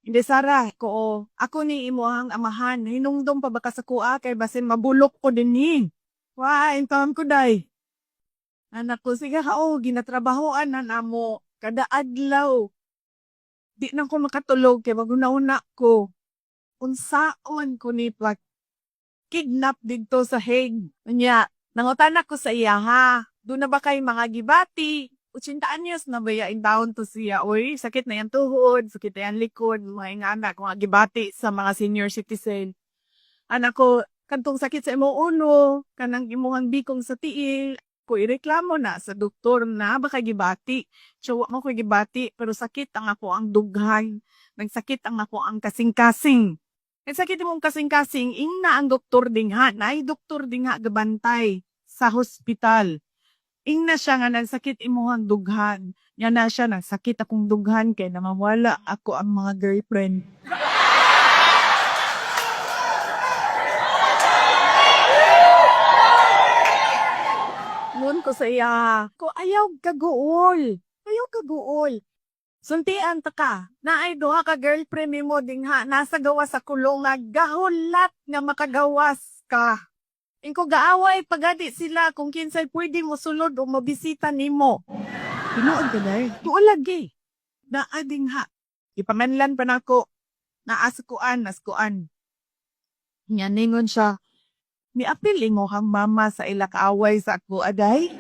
Hindi Sara, ko ako ni imuhang amahan. Hinungdom pa ba ka sa kuha kay basin mabulok ko din ni. Wa, intam ko day. Anak ko, sige ginatrabahoan na namo. Kada adlaw. Di na ko makatulog kay maguna-una ko. Unsaon ko ni kidnap dito sa Hague. Unya, nangutan ko sa iya ha. Doon na ba kay mga gibati? 80 anyos na ba in down to siya? Uy, sakit na yan tuhod, sakit na yan likod, mga ingana, mga gibati sa mga senior citizen. Anak ko, kantong sakit sa imo uno, kanang imuhang bikong sa tiil, ko ireklamo na sa doktor na baka gibati. Tsawa mo ko gibati, pero sakit ang ako ang dughay. Nagsakit ang ako ang kasing-kasing. Nagsakit mong kasing-kasing, ing na ang doktor dingha, na ay doktor dingha gabantay sa hospital. Ing na siya nga nagsakit imuhang dughan. Nga na siya nagsakit akong dughan kay namawala ako ang mga girlfriend. Noon ko sa iya, ko ayaw kaguol. Ayaw kaguol. Suntian ta ka, na ay duha ka girlfriend mo dingha, nasa gawas sa kulong nga gahulat nga makagawas ka. Ingko gaaway pagadi sila kung kinsay pwede mo sulod o mabisita nimo. Tinuod ka dahil. Tuol lagi. Naading ha. Ipamanlan pa nako. Naaskuan, naskuan. Nyaningon siya. Miapil mo hang mama sa ila kaaway sa ako aday.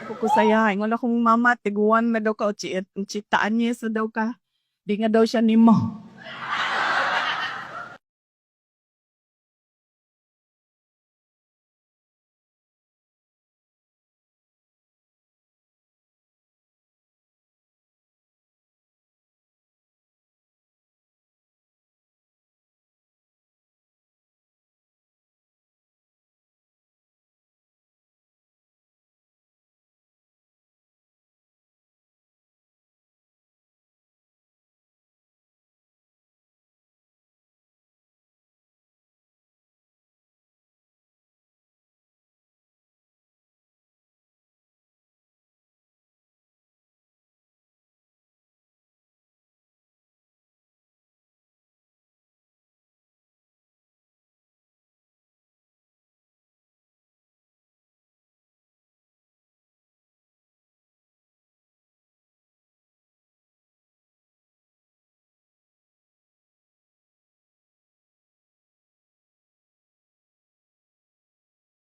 Ako ko saya. Ingon akong mama, tiguan na daw ka o chitaan niya sa daw ka. Di nga daw siya nimo.